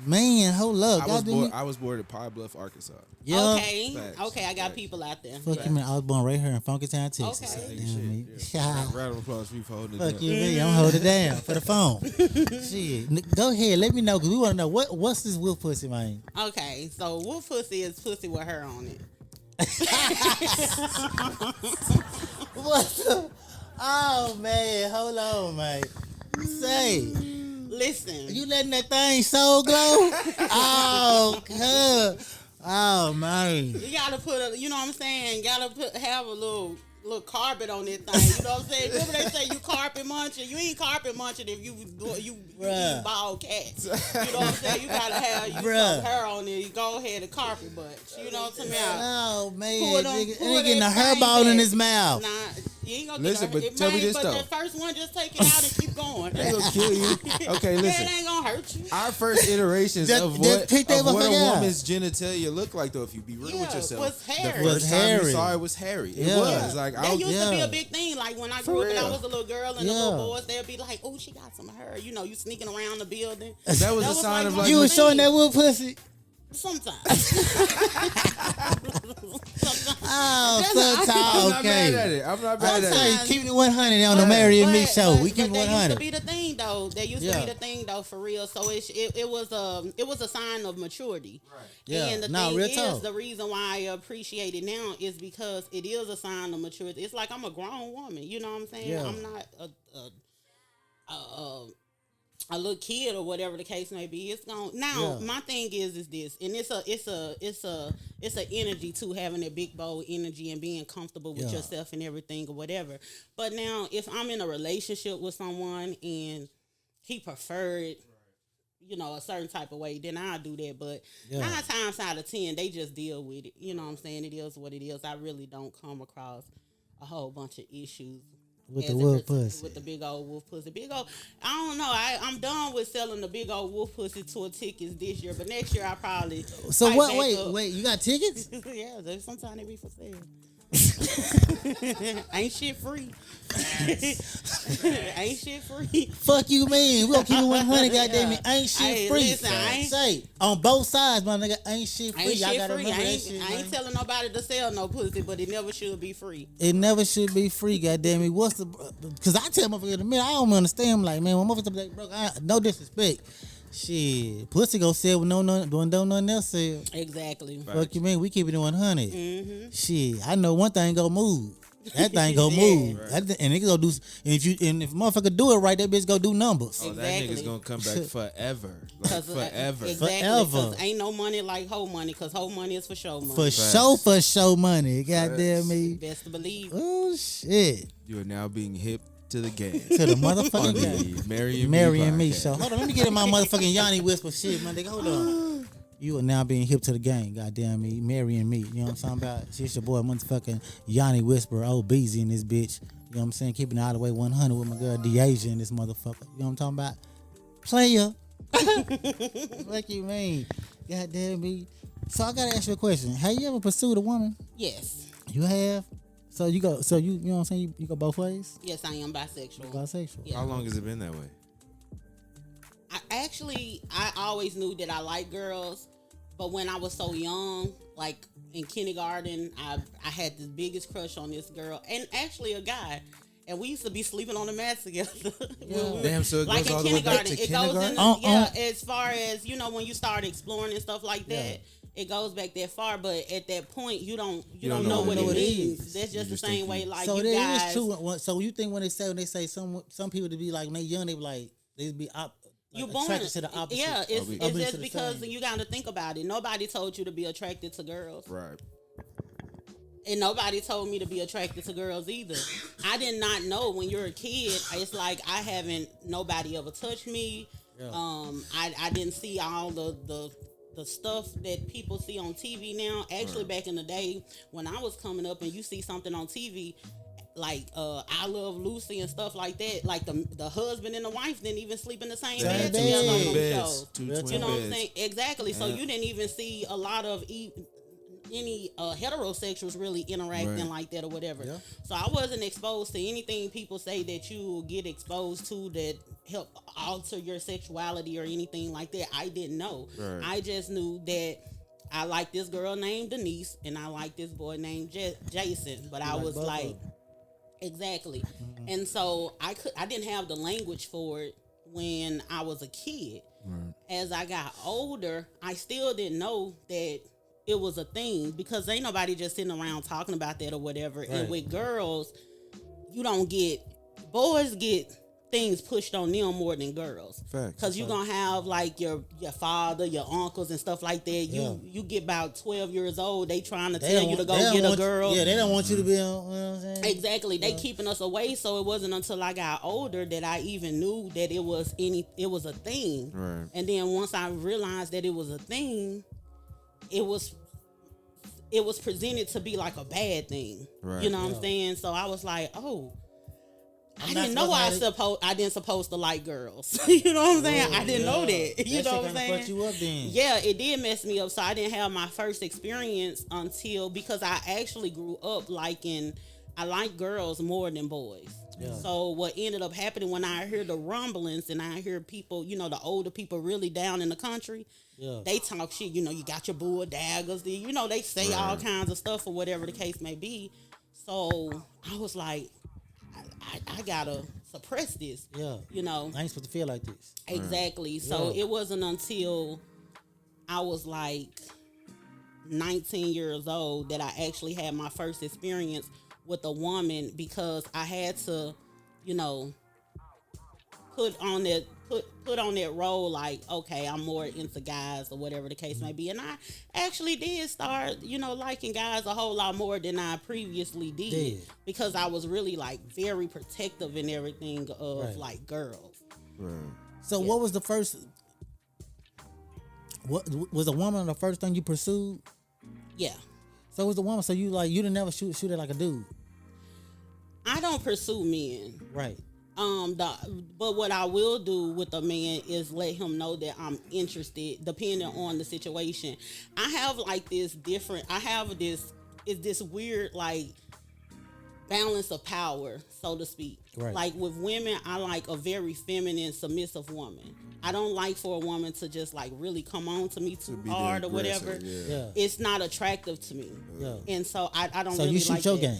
Man, hold up. I was born in Pine Bluff, Arkansas. Yeah. Okay, Facts. okay, I got people out there. Fuck you, man. I was born right here in Funky Town, Texas. Okay. Damn me. Round of applause for you for holding it Fuck down. you, me. I'm holding it down for the phone. Shit. Go ahead. Let me know because we want to know what's this wolf pussy, man. Okay, so wolf pussy is pussy with her on it. What the? Oh man, hold on, man. Say. Listen, You letting that thing so glow? Oh, God. Oh, man. you gotta put you know what I'm saying? Have a little little carpet on that thing. You know what I'm saying? Remember they say you carpet munching? You ain't carpet munching if you eat bald cats. You know what I'm saying? You gotta have some hair on there. You go ahead and carpet bunch. You know what I'm saying? Oh man, Nigga, ain't getting a hairball in his mouth. Nah, you ain't gonna listen, get but tell me this but though. that first one, just take it out and keep going. They gonna kill you. Okay, listen. It ain't gonna hurt you. Our first iterations of what a woman's genitalia look like, though, if you be real with yourself, was hairy. the first time you saw it was hairy. It was like that used to be a big thing. Like when I grew up and I was a little girl, and the little boys, they'd be like, "Oh, she got some hair." You know, you sneaking around the building. That was a sign of like you was showing that wood pussy. Sometimes. Oh, I'm not mad at it. I'm not mad at it. Keep it 100 on the Mary and Me show. We keep it 100. That used to be the thing, though. That used to be the thing, though, for real. So it was a sign of maturity. Right. Yeah. And the thing is, the reason why I appreciate it now is because it is a sign of maturity. It's like I'm a grown woman. You know what I'm saying? Yeah. I'm not a little kid or whatever the case may be. It's gone now. My thing is this, and it's an energy too, having that big bold energy and being comfortable with yourself and everything or whatever. But now, if I'm in a relationship with someone and he preferred, you know, a certain type of way, then I'll do that. But 9 times out of 10, they just deal with it. You know what I'm saying? It is what it is. I really don't come across a whole bunch of issues. With the wolf pussy. With the big old wolf pussy. I don't know. I'm done with selling the big old wolf pussy tour tickets this year, but next year I probably. So what? Wait, you got tickets? Yeah, sometimes they be for sale. Ain't shit free. Ain't shit free. Fuck you, man. We gonna keep it 100, goddamn it. Ain't shit free. Listen, say on both sides, my nigga. Ain't shit free. Ain't Y'all shit gotta free. remember I that ain't, shit, I ain't telling nobody to sell no pussy, but it never should be free. It never should be free, goddamn it. What's the? Because I tell motherfuckers in a minute, I don't understand. I'm like, man, when motherfuckers be like, bro, no disrespect. Shit, pussy go sell when don't nothing else sell. Exactly. Fuck you, man. We keep it at 100. Mm-hmm. Shit, I know one thing go move. That thing go move, and it go do. And if motherfucker do it right, that bitch go do numbers. Oh, that nigga's gonna come back forever, like forever. Exactly. Forever. Ain't no money like hoe money, cause hoe money is for show money. For show money. Goddamn me. Best to believe. Oh shit. You are now being hip to the game. To the motherfucking game. Mary and Me show. Hold on, let me get in my motherfucking Yanni whisper shit, man. Hold on. You are now being hip to the game, goddamn me. Mary and Me. You know what I'm talking about? It's your boy, motherfucking Yanni Whisper, old Beezy in this bitch. You know what I'm saying? Keeping it all the way 100 with my girl Dasia in this motherfucker. You know what I'm talking about? Player. What you mean? Goddamn me. So I gotta ask you a question. Have you ever pursued a woman? Yes. You have? So you know what I'm saying? You go both ways? Yes, I am bisexual. Bisexual. Yeah. How long has it been that way? I always knew that I like girls, but when I was so young, like in kindergarten, I had the biggest crush on this girl, and actually a guy, and we used to be sleeping on the mats together. Damn, so it like goes in all the way back to kindergarten. It goes in, as far as when you start exploring and stuff like that. Yeah. It goes back that far, but at that point, you don't know what it means. That's just the same way, like so you guys. Is true. So you think when they say some people to be like when they young, they be like they be you born attracted to the opposite. Yeah, it's just because you got to think about it. Nobody told you to be attracted to girls, right? And nobody told me to be attracted to girls either. I did not know when you're a kid. It's like nobody ever touched me. Yeah. I didn't see all the stuff that people see on TV now. Actually, back in the day when I was coming up, and you see something on TV. Like I Love Lucy and stuff like that. Like the husband and the wife didn't even sleep in the same bed together on those shows. You know what I'm saying? Exactly. Yeah. So you didn't even see a lot of any heterosexuals really interacting like that or whatever. Yeah. So I wasn't exposed to anything people say that you will get exposed to that help alter your sexuality or anything like that. I didn't know. Right. I just knew that I liked this girl named Denise and I liked this boy named Jason. But I was like. Exactly. Mm-hmm. And so I didn't have the language for it when I was a kid. Right. As I got older, I still didn't know that it was a thing because ain't nobody just sitting around talking about that or whatever. Right. And with girls, boys get things pushed on them more than girls. Facts. Because you're gonna have like your father, your uncles and stuff like that. You get about 12 years old, they trying to tell you to go get a girl. Yeah, they don't want you to be on, you know what I'm saying? Exactly. They keeping us away. So it wasn't until I got older that I even knew that it was a thing. Right. And then once I realized that it was a thing, it was presented to be like a bad thing. Right. You know what I'm saying? So I was like, oh, I didn't know I didn't supposed to like girls. You know what I'm saying? I didn't know that. You know what I'm saying? Fucked you up then. Yeah, it did mess me up. So I didn't have my first experience because I actually grew up I like girls more than boys. Yeah. So what ended up happening when I hear the rumblings and I hear people, the older people really down in the country, they talk shit. You got your bull daggers. They say all kinds of stuff or whatever the case may be. So I was like, I gotta suppress this. Yeah. I ain't supposed to feel like this. Exactly. So it wasn't until I was like 19 years old that I actually had my first experience with a woman, because I had to, put on that role like, okay, I'm more into guys or whatever the case may be. And I actually did start, liking guys a whole lot more than I previously did. Because I was really like very protective and everything of like girls. Right. So what was the first, what was a woman the first thing you pursued? Yeah. So was the woman, so you didn't never shoot it like a dude? I don't pursue men. Right. But what I will do with a man is let him know that I'm interested, depending on the situation. I have this weird like balance of power, so to speak. Right. Like with women, I like a very feminine, submissive woman. I don't like for a woman to just like really come on to me too hard or whatever. Yeah. It's not attractive to me. Yeah. And so I don't. So really you shoot like your game.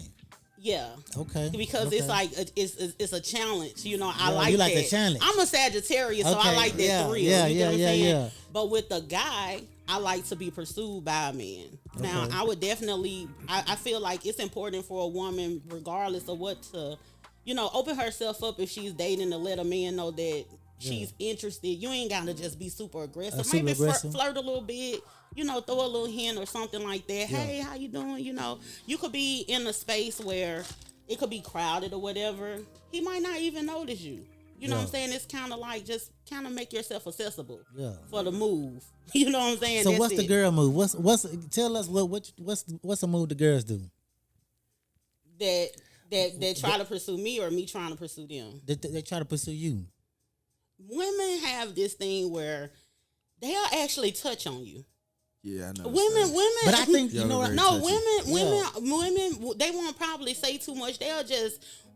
Yeah. Okay. Because it's like it's a challenge. I like you like that. The challenge. I'm a Sagittarius, so I like that thrill. Yeah, you know what I'm saying? Yeah. But with a guy, I like to be pursued by a man. Okay. Now, I would definitely. I feel like it's important for a woman, regardless of what, to, open herself up if she's dating, to let a man know that she's interested. You ain't gotta just be super aggressive. Maybe flirt a little bit. Throw a little hint or something like that. Yeah. Hey, how you doing? You could be in a space where it could be crowded or whatever. He might not even notice you. You know what I'm saying? It's kind of like just kind of make yourself accessible for the move. You know what I'm saying? So what's the girl move? Tell us what's a move the girls do? That try to pursue me, or me trying to pursue them? They try to pursue you. Women have this thing where they'll actually touch on you. Yeah, I know. Women. But I think women. They won't probably say too much.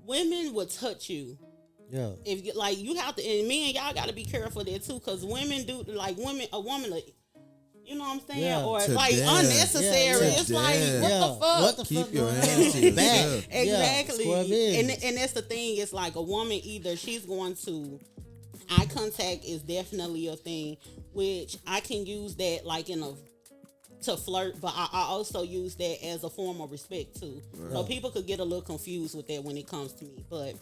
Women will touch you. Yeah. If you have to, and men, y'all got to be careful there too, because women do a woman. You know what I'm saying? Yeah. Or unnecessary. Yeah. It's like, what the fuck? What the Keep fuck your hands to yourself. Exactly. And that's the thing. It's like a woman, either she's going to. Eye contact is definitely a thing, which I can use that like to flirt, but I also use that as a form of respect too. Right. So people could get a little confused with that when it comes to me. But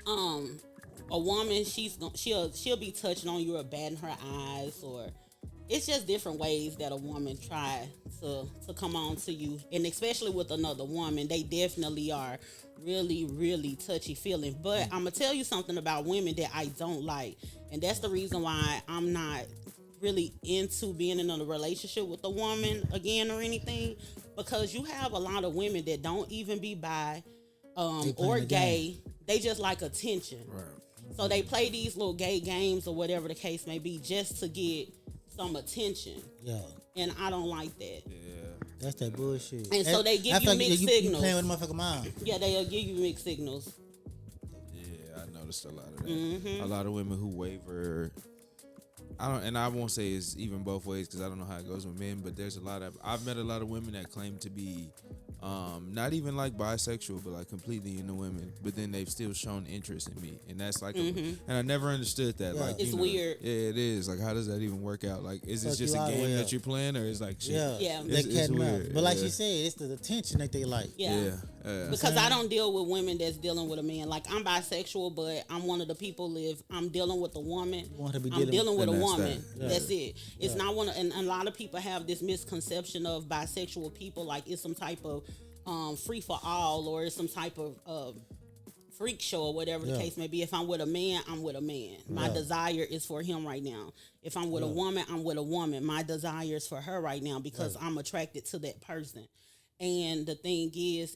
a woman, she'll be touching on you or batting her eyes, or it's just different ways that a woman try to come on to you, and especially with another woman, they definitely are really, really touchy feeling. But I'm gonna tell you something about women that I don't like, and that's the reason why I'm not really into being in a relationship with a woman again or anything, because you have a lot of women that don't even be bi or gay. They just like attention. Right. So they play these little gay games or whatever the case may be just to get some attention. Yeah. And I don't like that. Yeah. That's that bullshit. And so they give you mixed signals. You playing with the motherfucking mind. Yeah, they'll give you mixed signals. Yeah, I noticed a lot of that. Mm-hmm. A lot of women who waver. I won't say it's even both ways, because I don't know how it goes with men, but there's a lot of, I've met a lot of women that claim to be Not even like bisexual, but like completely into women. But then they've still shown interest in me, and that's like, and I never understood that. Yeah. Like, It's weird. Yeah, it is. Like, how does that even work out? Like, is this Fuck just you a out of game here. that you're playing, or is like shit? Yeah. That cat and mouse. weird. But like Yeah. she said, it's the attention that they like. Yeah. Yeah. Because I don't deal with women that's dealing with a man. Like, I'm bisexual, but I'm one of the people, if I'm dealing with a woman, want to be I'm dealing with a And that's woman. that. That's it. It's not one of, and a lot of people have this misconception of bisexual people, like it's some type of free for all, or it's some type of freak show, or whatever the case may be. If I'm with a man, I'm with a man. My desire is for him right now. If I'm with a woman, I'm with a woman. My desire is for her right now because I'm attracted to that person. And the thing is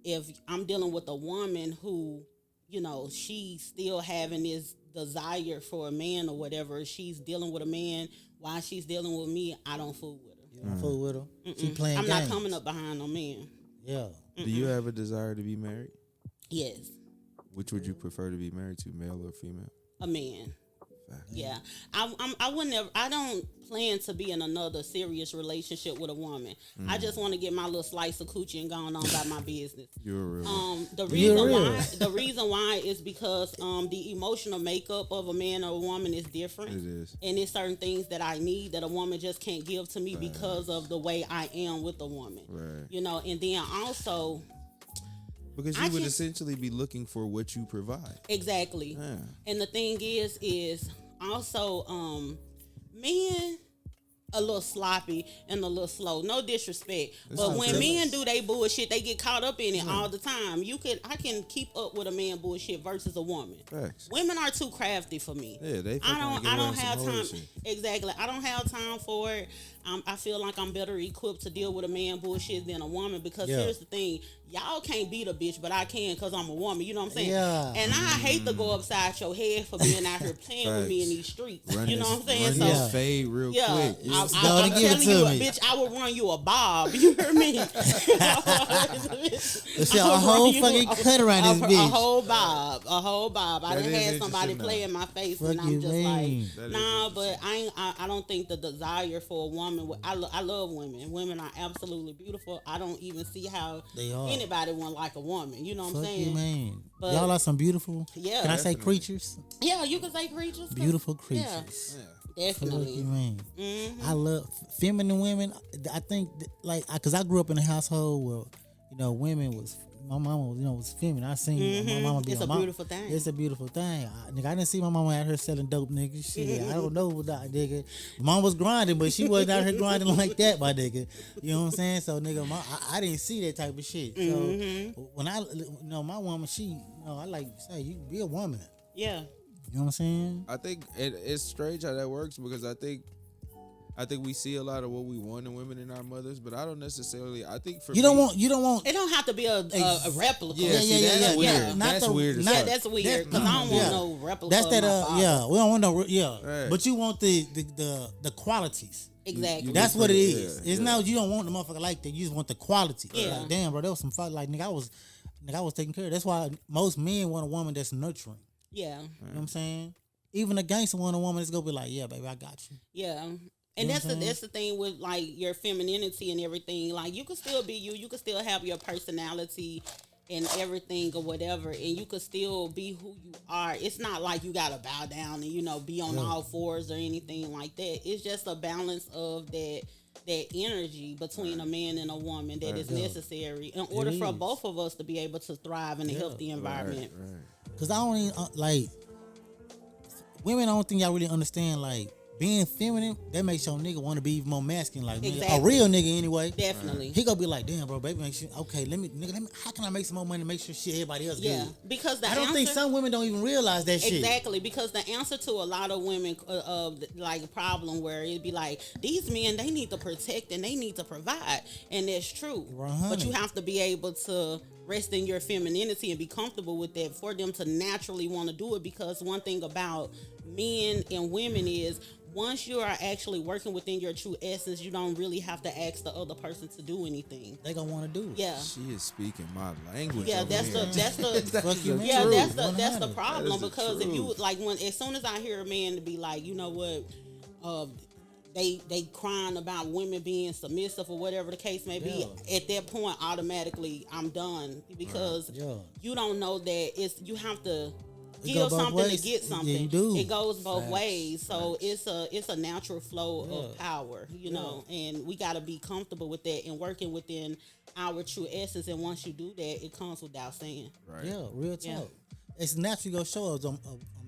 if I'm dealing with a woman who, you know, she's still having this desire for a man or whatever, she's dealing with a man while she's dealing with me, I don't fool with her. You don't fool with her. She playing I'm games. not coming up behind no man. Yeah. Do you have a desire to be married? Yes, Which would you prefer to be married to, male or female? a man. Yeah, I would never. I don't plan to be in another serious relationship with a woman. I just want to get my little slice of coochie and go on about my business. You're a real one. The reason why is because the emotional makeup of a man or a woman is different. It is. And it's certain things that I need that a woman just can't give to me because of the way I am with a woman. Right. You know, and then also Because you would essentially be looking for what you provide. exactly. Yeah. And the thing is also men a little sloppy and a little slow. No disrespect, but when men do they bullshit, they get caught up in it all the time. I can keep up with a man bullshit versus a woman. Facts. Women are too crafty for me. Yeah, they I don't have time. Shit. Exactly. I don't have time for it. I feel like I'm better equipped to deal with a man bullshit than a woman because here's the thing. Y'all can't beat a bitch, but I can because I'm a woman. You know what I'm saying? Yeah. And I hate to go upside your head for being out here playing with me in these streets. Run you know what I'm saying? Run this fade real quick. I'm Go to give telling it to you, me. bitch, I will run you a bob. You hear me? Let's see a whole fucking cut around this bitch. A whole bob. I That done is had somebody interesting, play though. in my face, Fuck and I'm you just mean. like, nah. But I don't think the desire for a woman. I love women. Women are absolutely beautiful. I don't even see how They are. anybody want like a woman. You know what I'm Fuck saying? you, man. But- Y'all are some beautiful. Yeah. Can I say creatures? Yeah, you can say creatures. 'cause- Beautiful Yeah, creatures. Fuck definitely. you, man. Mm-hmm. I love feminine women. I think because I grew up in a household where women was. My mama, was feminine. I seen my mama be It's a mom. beautiful thing. It's a beautiful thing. I didn't see my mama out here selling dope, nigga. Shit, I don't know what that nigga. Mom was grinding, but she wasn't out here grinding like that, my nigga. You know what I'm saying? So, nigga, I didn't see that type of shit. So, when my woman, she, I like say, you be a woman. Yeah. You know what I'm saying? I think it's strange how that works because I think we see a lot of what we want in women in our mothers, but I don't necessarily. I think for You don't me, want. It don't have to be a replica. Yeah, see, that's weird. Not That's the- weird as not- fuck. That's weird because I don't want no replica. That's that. of my father. Yeah, we don't want no. Right. But you want the qualities. Exactly. That's what it is. Yeah, It's not you don't want the motherfucker like that. You just want the quality. Yeah. Like, damn, bro, that was some fuck. Like, nigga, I was taking care of. That's why most men want a woman that's nurturing. Yeah. You know what I'm saying? Even a gangster want a woman that's gonna be like, yeah, baby, I got you. Yeah. You And know that's what I'm that's the thing with like your femininity and everything. Like you can still be you. You can still have your personality and everything or whatever, and you could still be who you are. It's not like you gotta bow down and be on all fours or anything like that. It's just a balance of that energy between a man and a woman that is necessary in order for both of us to be able to thrive in a healthy environment. Right. Cause I don't even, women. I don't think y'all really understand like. Being feminine, that makes your nigga want to be even more masculine. Like Exactly. a real nigga anyway. Definitely. He gonna be like, damn, bro, baby, make sure. Okay, let me. How can I make some more money to make sure shit everybody else Yeah. good? Because the I don't think some women don't even realize that shit. Exactly, because the answer to a lot of women like a problem where it'd be like these men they need to protect and they need to provide, and that's true. 100. But you have to be able to rest in your femininity and be comfortable with that for them to naturally want to do it. Because one thing about men and women is once you are actually working within your true essence, you don't really have to ask the other person to do anything. They gonna want to do it. Yeah. She is speaking my language. Yeah, over that's here. the Fuck you, man. yeah, truth. that's the 100. problem That is the because if you truth. like as soon as I hear a man to be like, you know what, they crying about women being submissive or whatever the case may be. At that point, automatically I'm done because you don't know that you have to give something to get something. Yeah, you do. It goes both ways. So it's a natural flow of power, you know, and we got to be comfortable with that and working within our true essence. And once you do that, it comes without saying. Right. Yeah, real talk. It's naturally gonna show us a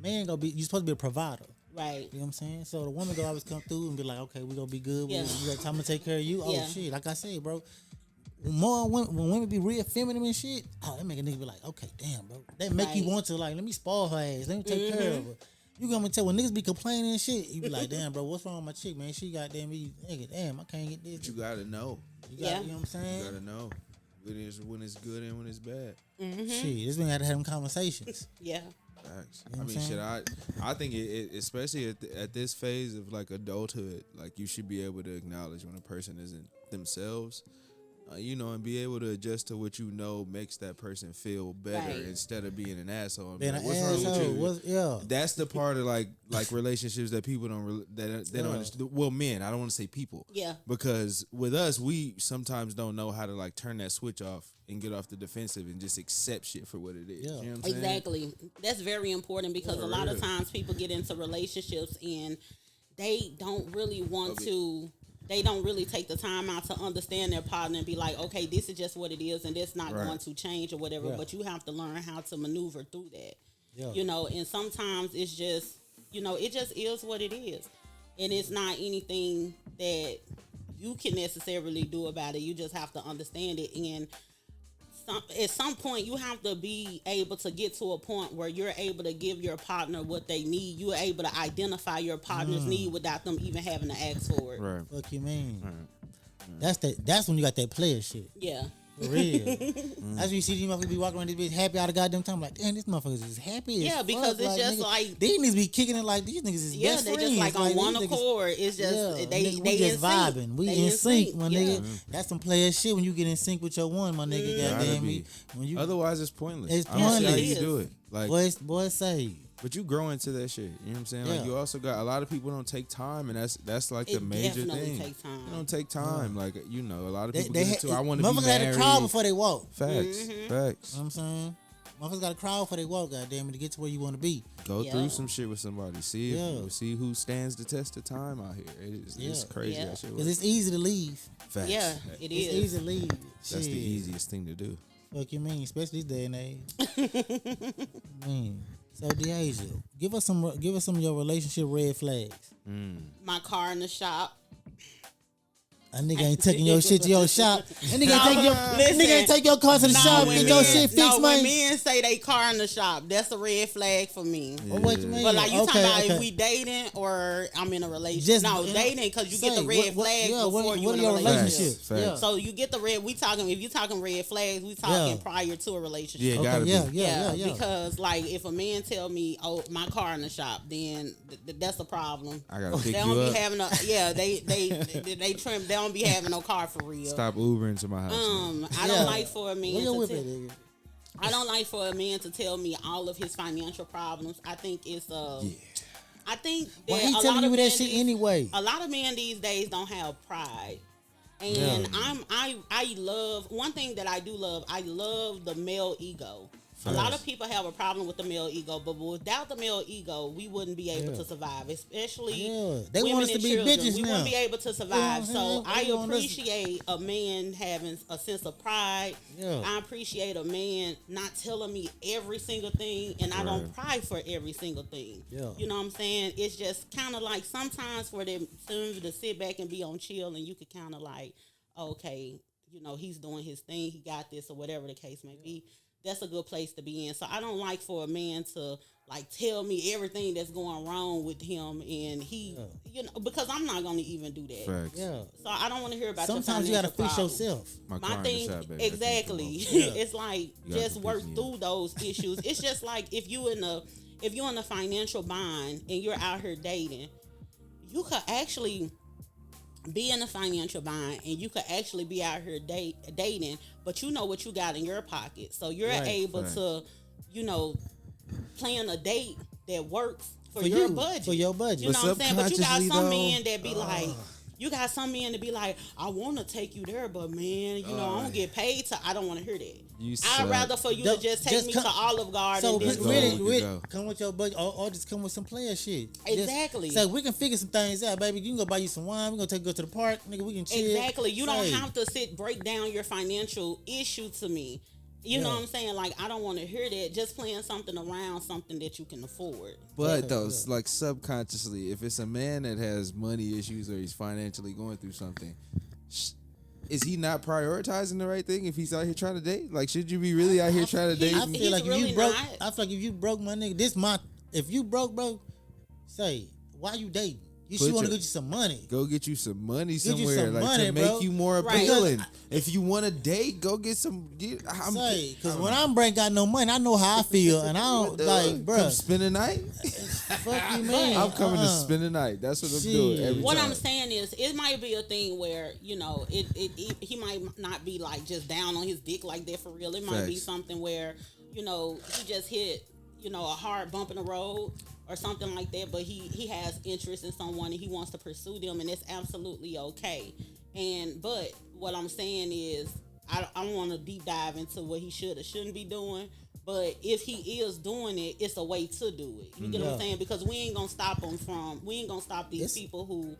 man gonna be. You're supposed to be a provider. Right. You know what I'm saying? So the woman gonna always come through and be like, okay, we gonna be good. Yeah. We got time to take care of you. Oh Yeah. shit, like I said, bro. When women be real feminine and shit, that make a nigga be like, okay, damn, bro. That make you want to like, let me spoil her ass. Let me take care of her. You gonna tell when niggas be complaining and shit, you be like, damn, bro, what's wrong with my chick, man? She goddamn me, nigga, damn, I can't get this. But you gotta know. You know what I'm saying? You gotta know when it's good and when it's bad. Shit, this man gotta have them conversations. Yeah. Facts. You know I what mean, I'm shit. I think it especially at this phase of like adulthood, like you should be able to acknowledge when a person isn't themselves, you know, and be able to adjust to what you know makes that person feel better instead of being an asshole. And be Being like, an what's wrong with you? asshole, That's the part of like relationships that people don't they don't understand. Well, men, I don't want to say people. Yeah. Because with us, we sometimes don't know how to like turn that switch off and get off the defensive and just accept shit for what it is. Yeah. You know what I'm saying? Exactly. That's very important because a lot of times people get into relationships and they don't really want to. They don't really take the time out to understand their partner and be like, okay, this is just what it is and it's not going to change or whatever. Yeah. But you have to learn how to maneuver through that. Yeah. You know, and sometimes it's just, you know, it just is what it is. And it's not anything that you can necessarily do about it. You just have to understand it. And at some point, you have to be able to get to a point where you're able to give your partner what they need. You're able to identify your partner's need without them even having to ask for it. Right. Fuck you mean? That's when you got that player shit. Yeah. For real. That's when you see these motherfuckers be walking around this bitch happy all the goddamn time. Like, damn, these motherfuckers is happy as Yeah, because fuck. it's just nigga, like these niggas be kicking it like these niggas is best they friends. just like on one these niggas- accord. It's just Yeah, they nigga, we they just in vibing. sync. We They in sync, my yeah. nigga. That's some player shit when you get in sync with your one, my nigga. Gotta Goddamn be. me. When you Otherwise, it's pointless. It's I don't see how pointless. you do it. Like, boys say. but you grow into that shit. You know what I'm saying? Yeah. Like, you also got a lot of people don't take time, and that's like the It major definitely thing. takes time. They don't take time. Like, you know, a lot of They, people they get into. I want to be motherfuckers married. had to crawl before they walk. Facts. Facts. You know what I'm saying? Motherfuckers got to crawl before they walk, goddamn it, to get to where you want to be. Go Yeah. through some shit with somebody. See if, Yeah. see who stands the test of time out here. It's crazy. Yeah. That shit Because works. it's easy to leave. Facts. Yeah, it It's is. easy to leave. That's the Shit. easiest thing to do. Fuck you mean, especially this day and age. Man. So Dasia, give us some of your relationship red flags. My car in the shop. A nigga ain't taking your shit to your shop. That nigga Listen, nigga ain't take your car to the shop and get your shit fixed, when man. men say they car in the shop, that's a red flag for me. Well, what you mean? But like you talking about okay. if we dating or I'm in a relationship. Just, no, you know, dating because you get say, the red what- flags yeah, before what you are in a your relationship. relationships? Facts. Yeah. So you get the red. If you talking red flags, we talking Yeah. prior to a relationship. Yeah, gotta be. yeah. Because like if a man tell me, "Oh, my car in the shop," then that's a problem. I gotta They pick don't you be up. having they trim. They don't be having no car for real. Stop Ubering to my house. man. I don't like for a man Where your to whip tell. at, nigga? I don't like for a man to tell me all of his financial problems. I think it's I think that Why he a lot telling of you that men shit these- anyway? A lot of men these days don't have pride. And I love one thing that I do love. I love the male ego. A lot of people have a problem with the male ego, but without the male ego, we wouldn't be able to survive. Especially They women want us to and be children. bitches We now. wouldn't be able to survive. You know So what I'm I saying? They want us- appreciate a man having a sense of pride. Yeah. I appreciate a man not telling me every single thing, and I don't pry for every single thing. Yeah. You know what I'm saying? It's just kind of like sometimes for them to sit back and be on chill, and you could kind of like, okay, you know, he's doing his thing, he got this, or whatever the case may be. That's a good place to be in. So I don't like for a man to like tell me everything that's going wrong with him, and he, you know, because I'm not gonna even do that. Facts. Yeah. So I don't want to hear about. Sometimes you your gotta financial fix problems. yourself. My car My in the thing, shop, baby. exactly. It's like You gotta just pick work me through those issues. It's just like if you're in a financial bind and you're out here dating, you could actually be in a financial bind and you could actually be out here dating, but you know what you got in your pocket, so you're Right, able right. to, you know, plan a date that works for your budget. For your budget. You know what I'm saying? But you got subconsciously, some though, men that be like, you got some men to be like, I want to take you there, but man, you know, I don't get paid to. I don't want to hear that. I'd rather for you to just take me to Olive Garden. So and really, come with your budget, or just come with some player shit. Exactly. So we can figure some things out, baby. You can go buy you some wine. We gonna go to the park, nigga. We can chill. Exactly. You don't have to break down your financial issue to me. You know what I'm saying? Like, I don't want to hear that. Just playing something around something that you can afford. But though, like subconsciously, if it's a man that has money issues or he's financially going through something, is he not prioritizing the right thing if he's out here trying to date? Like, should you be really out here trying to date? I feel like if you broke, not. I feel like if you broke, my nigga, if you broke, bro, say, why you dating? You want to get you some money. Go get you some money Get you somewhere, some like money, to bro. make you more Right. appealing. If you want to date, go get some. Because when I'm break got no money, I know how I feel, and I don't like, bro. Come spend the night. Fuck you, man. I'm coming to spend the night. That's what I'm doing every What time. I'm saying is, it might be a thing where, you know, he might not be like just down on his dick like that for real. It might be something where, you know, he just hit, you know, a hard bump in the road or something like that, but he has interest in someone and he wants to pursue them, and it's absolutely okay. But what I'm saying is, I don't want to deep dive into what he should or shouldn't be doing. But if he is doing it, it's a way to do it. You get what I'm saying? Because we ain't gonna stop these people who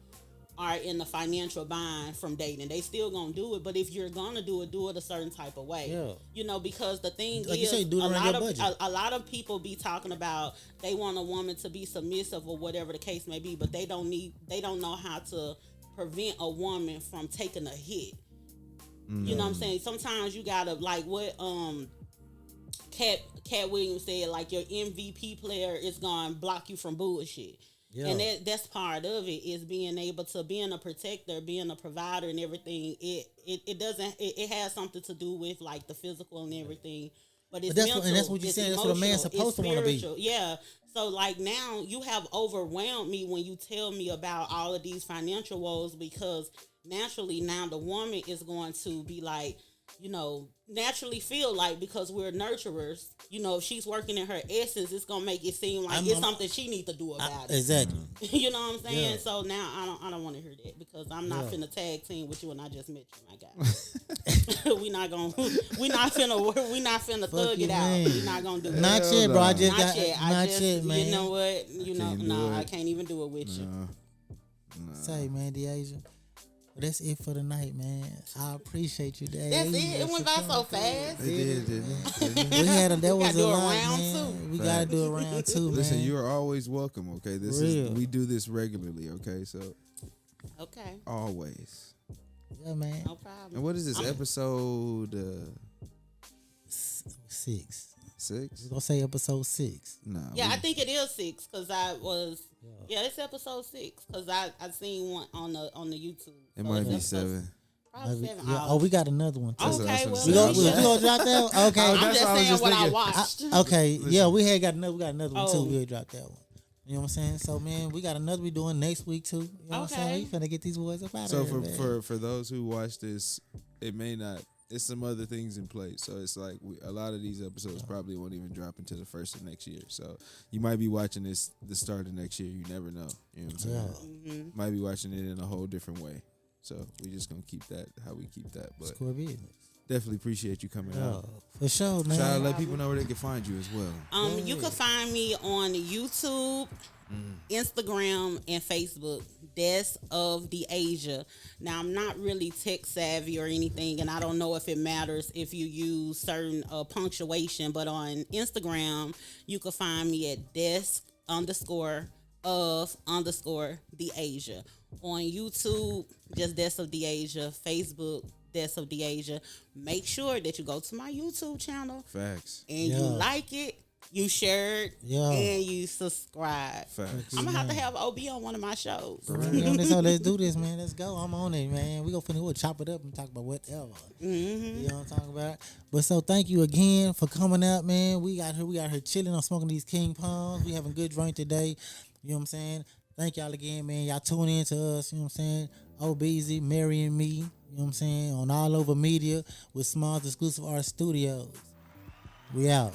are in the financial bind from dating. They still gonna do it, but if you're gonna do it a certain type of way. Yeah. You know, because the thing Like you is, say, do it around your budget. a lot of people be talking about they want a woman to be submissive or whatever the case may be, but they don't know how to prevent a woman from taking a hit. You know what I'm saying? Sometimes you gotta, like what Cat Williams said, like your MVP player is gonna block you from bullshit. Yeah. And that's part of it, is being able to, being a protector, being a provider and everything. It has something to do with like the physical and everything. But it's mental, and that's what you're saying. That's what a man's supposed to want to be. Yeah. So like now you have overwhelmed me when you tell me about all of these financial woes, because naturally now the woman is going to be like, you know, naturally feel like, because we're nurturers, you know, if she's working in her essence, it's gonna make it seem like it's something she needs to do about it. Exactly. You know what I'm saying? Yeah. So now I don't want to hear that, because I'm not finna tag team with you, and I just met you, my guy. we not finna thug it out. We not gonna do that. Not yet, bro. I just not got yet. not yet, man. You know what? You know, no, I can't even do it with you. Say, man, Dasia. Well, that's it for the night, man. I appreciate you, Dave. That's it. It went by so fast. It did. We had that was a lot, round man. We gotta do a round two, man. Listen, you are always welcome. Okay, we do this regularly. Okay, so Okay. always. Yeah, man. No problem. And what is this episode? 6. 6? We're gonna say episode 6. No. Yeah, I think it is 6, because I was. Yeah, it's episode 6, because I seen one on the YouTube. It might be 7. Probably 7. Yeah. Oh, we got another one too. Okay, well, We gonna drop that one? Okay. I'm that's just what I was saying just what I thinking. watched. Okay. Yeah, we got another one too. Oh. We'll drop that one. You know what I'm saying? So, man, we got another we doing next week too. You know what I'm saying? We finna get these boys up out So of here, man. for those who watch this, it may not. It's some other things in place. So it's like a lot of these episodes probably won't even drop until the first of next year. So you might be watching this the start of next year. You never know. You know what I'm saying? Yeah. Mm-hmm. Might be watching it in a whole different way. So we just gonna keep that how we keep that. But Score business. definitely appreciate you coming out. For sure, man. Try to let people know where they can find you as well. You can find me on YouTube, Instagram, and Facebook. Des of Dasia. Now, I'm not really tech savvy or anything, and I don't know if it matters if you use certain punctuation, but on Instagram, you can find me at Des_of_Dasia. On YouTube, just Des of Dasia. Facebook, Des of Dasia. Make sure that you go to my YouTube channel. Facts. And you like it, you share it, and you subscribe. Facts. I'm gonna have OB on one of my shows. So let's do this, man. Let's go. I'm on it, man. We'll chop it up and talk about whatever. You know what I'm talking about? But so thank you again for coming out, man. We out here chilling on smoking these King Palms. We having good drink today. You know what I'm saying? Thank y'all again, man. Y'all tune in to us, you know what I'm saying? OBZ, Mary and me, you know what I'm saying? On all over media with Smalls Exclusive Art Studios. We out.